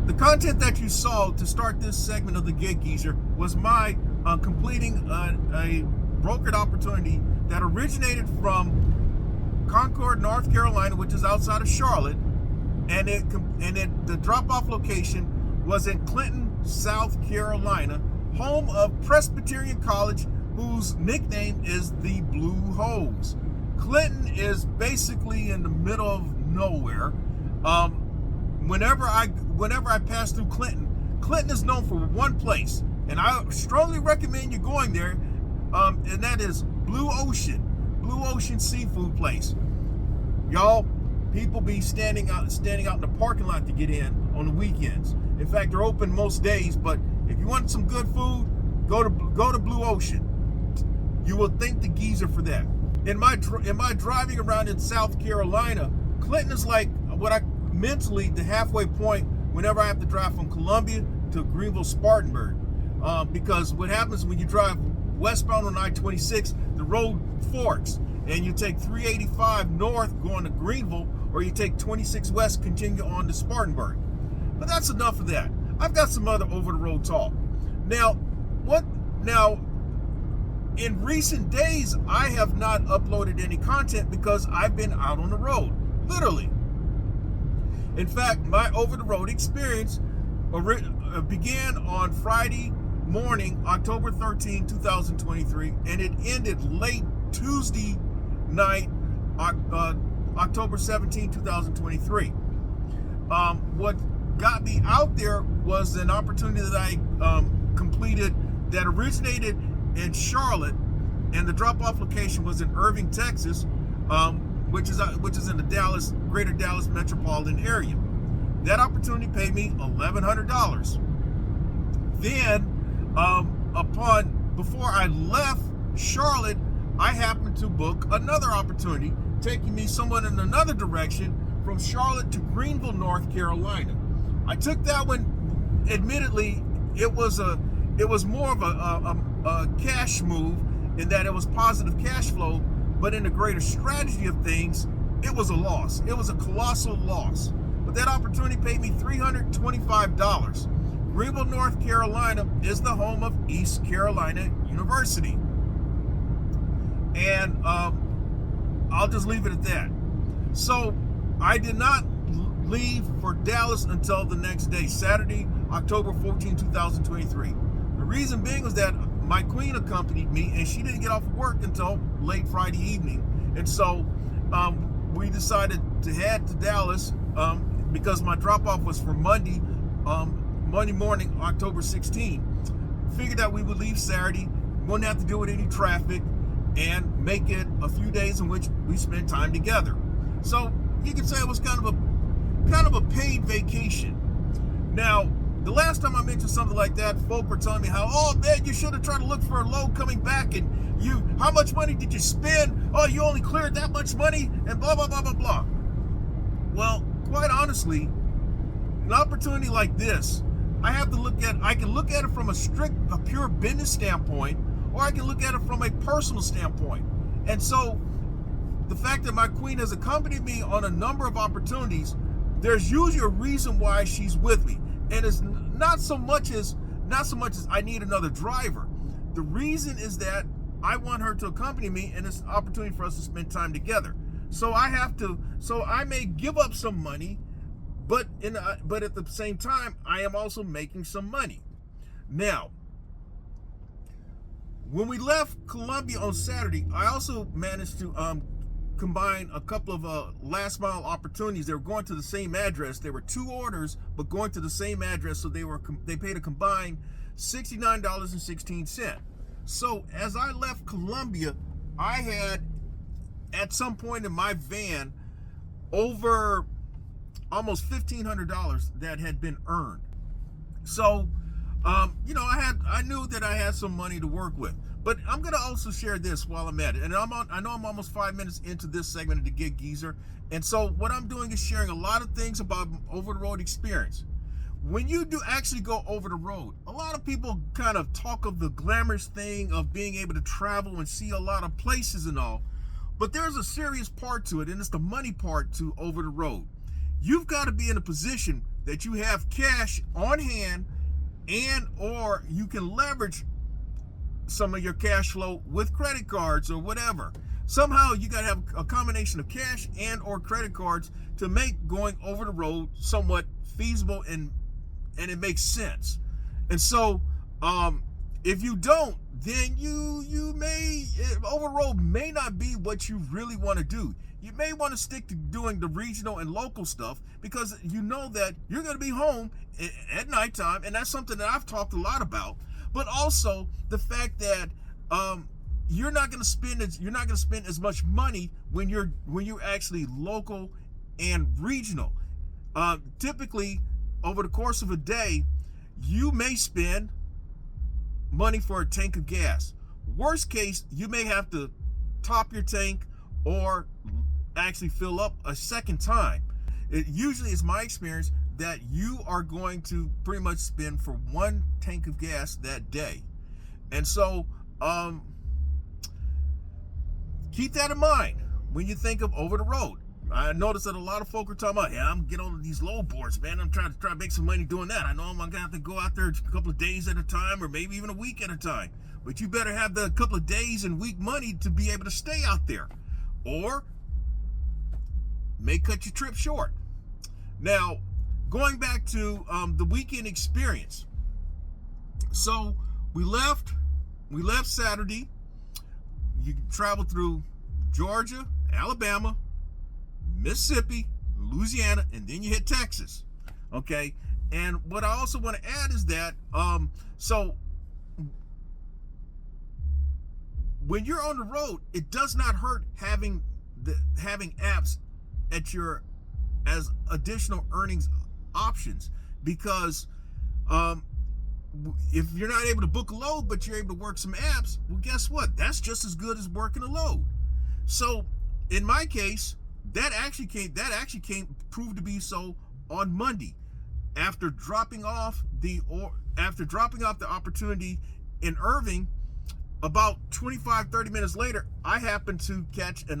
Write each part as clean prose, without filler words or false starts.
The content that you saw to start this segment of the Gig Geezer was my completing a brokered opportunity that originated from Concord, North Carolina, which is outside of Charlotte, and the drop-off location was in Clinton, South Carolina, home of Presbyterian College, whose nickname is the Blue Hose. Clinton is basically in the middle of nowhere. Whenever I pass through Clinton is known for one place, and I strongly recommend you going there, and that is Blue Ocean Seafood Place. Y'all, people be standing out in the parking lot to get in on the weekends. In fact, they're open most days, but if you want some good food, go to Blue Ocean. You will thank the geezer for that. In my driving around in South Carolina, Clinton is like mentally the halfway point whenever I have to drive from Columbia to Greenville, Spartanburg. Because what happens when you drive westbound on I-26, the road forks, and you take 385 north going to Greenville, or you take 26 west, continue on to Spartanburg. But that's enough of that. I've got some other over-the-road talk. Now, in recent days, I have not uploaded any content because I've been out on the road, literally. In fact, my over-the-road experience began on Friday morning, October 13, 2023, and it ended late Tuesday night, October 17, 2023. What got me out there was an opportunity that I completed that originated in Charlotte, and the drop-off location was in Irving, Texas, which is in the greater Dallas metropolitan area. That opportunity paid me $1,100. Then, before I left Charlotte, I happened to book another opportunity, taking me somewhat in another direction from Charlotte to Greenville, North Carolina. I took that one. Admittedly, it was more of a cash move in that it was positive cash flow, but in the greater strategy of things, it was a loss. It was a colossal loss. But that opportunity paid me $325. Greenville, North Carolina is the home of East Carolina University. And I'll just leave it at that. So I did not leave for Dallas until the next day, Saturday, October 14, 2023. The reason being was that my queen accompanied me, and she didn't get off of work until late Friday evening. And so we decided to head to Dallas because my drop-off was for Monday morning, October 16. Figured that we would leave Saturday, wouldn't have to deal with any traffic, and make it a few days in which we spent time together. So you could say it was kind of a paid vacation. Now, the last time I mentioned something like that, folk were telling me how, oh man, you should have tried to look for a load coming back, and how much money did you spend? Oh, you only cleared that much money, and blah, blah, blah, blah, blah. Well, quite honestly, an opportunity like this, I can look at it from a pure business standpoint, or I can look at it from a personal standpoint. And so the fact that my queen has accompanied me on a number of opportunities, there's usually a reason why she's with me. And it's not so much as I need another driver. The reason is that I want her to accompany me, and it's an opportunity for us to spend time together. So I may give up some money, but at the same time, I am also making some money. Now, when we left Columbia on Saturday, I also managed to combine a couple of last mile opportunities. They were going to the same address. There were two orders, but going to the same address, so they paid a combined $69.16. So as I left Columbia, I had at some point in my van over almost $1,500 that had been earned. So I knew that I had some money to work with. But I'm going to also share this while I'm at it. And I know I'm almost 5 minutes into this segment of the Gig Geezer. And so what I'm doing is sharing a lot of things about over-the-road experience. When you do actually go over the road, a lot of people kind of talk of the glamorous thing of being able to travel and see a lot of places and all. But there's a serious part to it, and it's the money part to over the road. You've got to be in a position that you have cash on hand, and or you can leverage some of your cash flow with credit cards or whatever. Somehow you got to have a combination of cash and or credit cards to make going over the road somewhat feasible and it makes sense. And so if you don't, then you may, over the road may not be what you really want to do. You may want to stick to doing the regional and local stuff because you know that you're going to be home at nighttime, and that's something that I've talked a lot about. But also the fact that you're not going to spend as much money when you're actually local and regional. Typically, over the course of a day, you may spend money for a tank of gas. Worst case, you may have to top your tank or actually fill up a second time. It usually is my experience that you are going to pretty much spend for one tank of gas that day. And so keep that in mind when you think of over the road. I noticed that a lot of folk are talking about, yeah, I'm getting on these low boards, man. I'm trying to make some money doing that. I know I'm gonna have to go out there a couple of days at a time, or maybe even a week at a time. But you better have the couple of days and week money to be able to stay out there, or may cut your trip short. Now, going back to the weekend experience. So we left Saturday. You travel through Georgia, Alabama, Mississippi, Louisiana, and then you hit Texas. Okay. And what I also want to add is that so when you're on the road, it does not hurt having apps at your as additional earnings options, because if you're not able to book a load but you're able to work some apps, well, guess what? That's just as good as working a load. So in my case, that actually proved to be so on Monday. After dropping off the opportunity in Irving, about 25-30 minutes later, I happened to catch a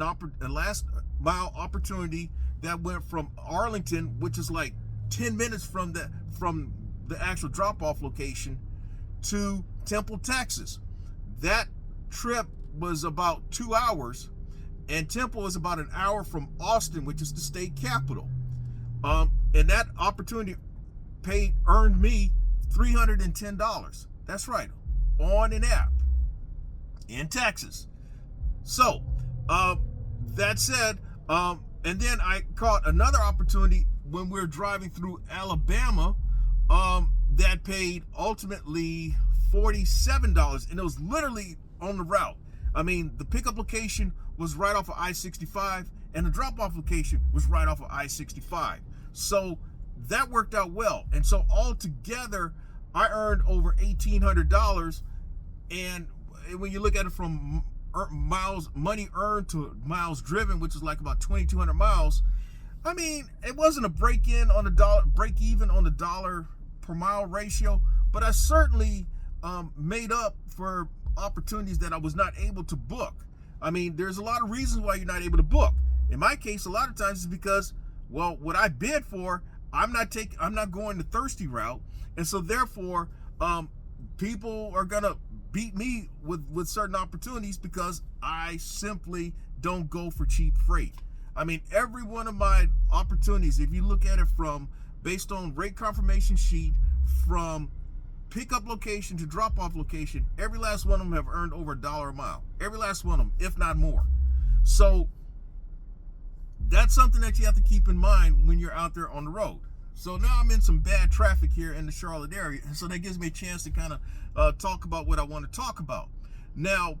last mile opportunity that went from Arlington, which is like 10 minutes from the actual drop-off location, to Temple, Texas. That trip was about 2 hours, and Temple is about an hour from Austin, which is the state capital. And that opportunity earned me $310. That's right, on an app in Texas. So that said, and then I caught another opportunity when we were driving through Alabama that paid ultimately $47, and it was literally on the route. I mean, the pickup location was right off of I-65, and the drop-off location was right off of I-65. So that worked out well. And so altogether, I earned over $1,800. And when you look at it from money earned to miles driven, which is like about 2,200 miles, I mean, it wasn't a break even on the dollar per mile ratio, but I certainly made up for opportunities that I was not able to book. I mean, there's a lot of reasons why you're not able to book. In my case, a lot of times it's because, well, what I bid for, I'm not going the thirsty route, and so therefore, people are gonna beat me with certain opportunities because I simply don't go for cheap freight. I mean, every one of my opportunities, if you look at it from based on rate confirmation sheet, from pickup location to drop-off location, every last one of them have earned over $1 a mile. Every last one of them, if not more. So that's something that you have to keep in mind when you're out there on the road. So now I'm in some bad traffic here in the Charlotte area, so that gives me a chance to kind of talk about what I want to talk about. Now,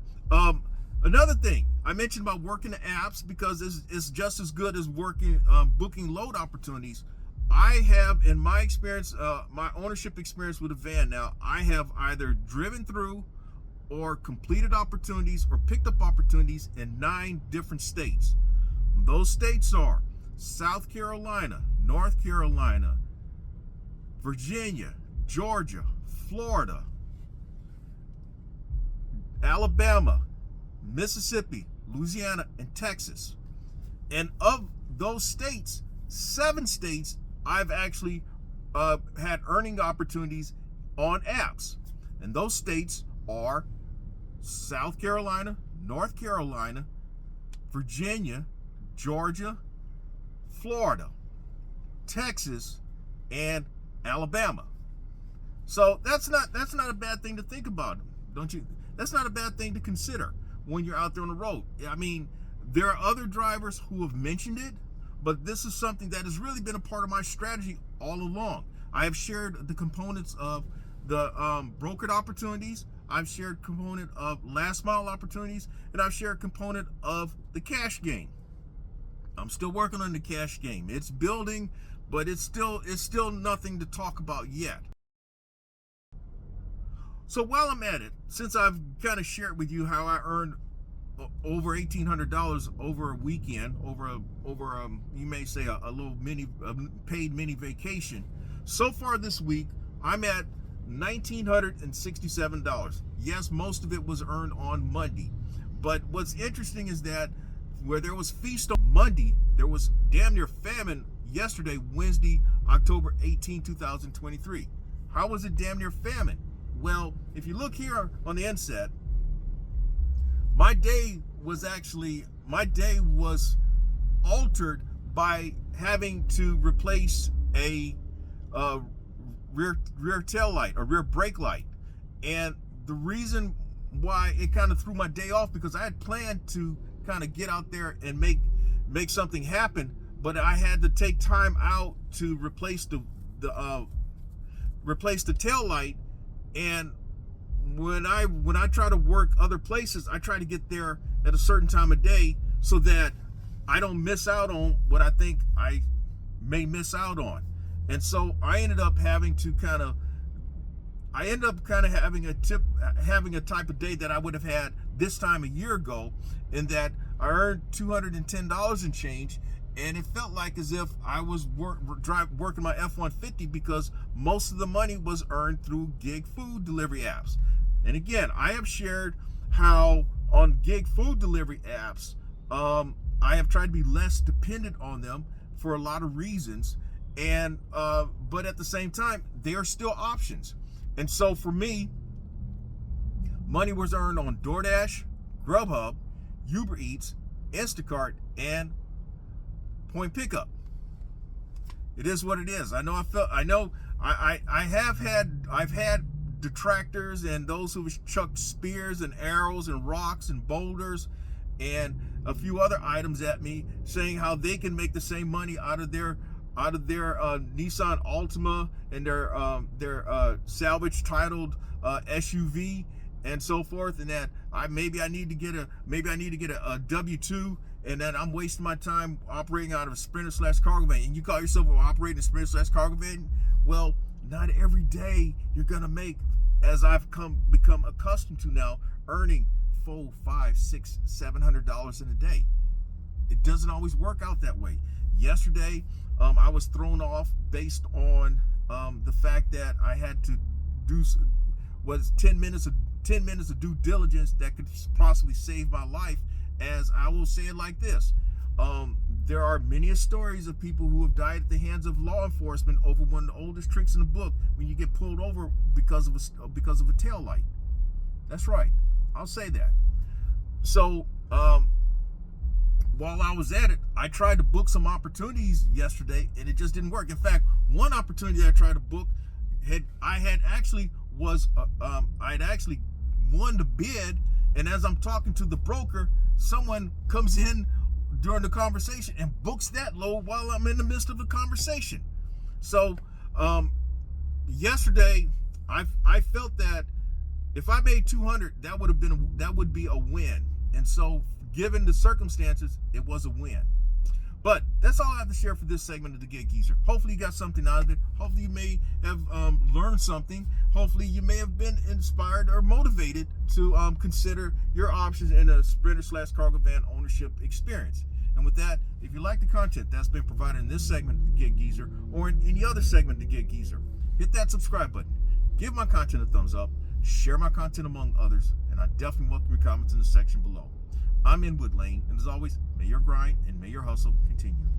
another thing, I mentioned about working the apps because it's just as good as working booking load opportunities. I have, in my experience, my ownership experience with a van now, I have either driven through or completed opportunities or picked up opportunities in 9 different states. Those states are South Carolina, North Carolina, Virginia, Georgia, Florida, Alabama, Mississippi, Louisiana, and Texas. And of those states, 7 states I've actually had earning opportunities on apps. And those states are South Carolina, North Carolina, Virginia, Georgia, Florida, Texas, and Alabama. So that's not a bad thing to think about, don't you? That's not a bad thing to consider when you're out there on the road. I mean, there are other drivers who have mentioned it, but this is something that has really been a part of my strategy all along. I have shared the components of the brokered opportunities. I've shared component of last mile opportunities, and I've shared component of the cash game. I'm still working on the cash game. It's building, but it's still nothing to talk about yet. So while I'm at it, since I've kind of shared with you how I earned over $1,800 over a weekend, over you may say a little paid mini vacation. So far this week, I'm at $1,967. Yes, most of it was earned on Monday. But what's interesting is that where there was feast on Monday, there was damn near famine yesterday, Wednesday, October 18, 2023. How was it damn near famine? Well, if you look here on the inset, my day was altered by having to replace a rear tail light, a rear brake light. And the reason why it kind of threw my day off, because I had planned to kind of get out there and make something happen, but I had to take time out to replace the tail light. And when I try to work other places, I try to get there at a certain time of day so that I don't miss out on what I think I may miss out on. And so I ended up having having a type of day that I would have had this time a year ago, in that I earned $210 and change, and it felt like as if I was working my F-150, because most of the money was earned through gig food delivery apps. And again, I have shared how on gig food delivery apps, I have tried to be less dependent on them for a lot of reasons, and but at the same time, they are still options. And so for me, money was earned on DoorDash, Grubhub, Uber Eats, Instacart, and Point Pickup. It is what it is. I've had detractors and those who have chucked spears and arrows and rocks and boulders and a few other items at me, saying how they can make the same money out of their Nissan Altima and their salvage titled SUV and so forth, and that maybe I need to get a W-2, and that I'm wasting my time operating out of a Sprinter/cargo van. And you call yourself operating a Sprinter/cargo van? Well, not every day you're gonna make, as I've become accustomed to now, earning $400, $500, $600, $700 in a day. It doesn't always work out that way. Yesterday, I was thrown off based on the fact that I had to do 10 minutes of due diligence that could possibly save my life. As I will say it like this, there are many stories of people who have died at the hands of law enforcement over one of the oldest tricks in the book, when you get pulled over because of a tail light. That's right, I'll say that. So while I was at it, I tried to book some opportunities yesterday, and it just didn't work. In fact, one opportunity that I tried to book, I had actually won the bid, and as I'm talking to the broker, someone comes in during the conversation and books that load while I'm in the midst of the conversation. So yesterday, I felt that if I made 200, that would be a win. And so, given the circumstances, it was a win. But that's all I have to share for this segment of the Gig Geezer. Hopefully you got something out of it. Hopefully you may have learned something. Hopefully you may have been inspired or motivated to consider your options in a Sprinter/cargo van ownership experience. And with that, if you like the content that's been provided in this segment of the Gig Geezer, or in any other segment of the Gig Geezer, hit that subscribe button. Give my content a thumbs up. Share my content among others. And I definitely welcome your comments in the section below. I'm Inwood Lane, and as always, may your grind and may your hustle continue.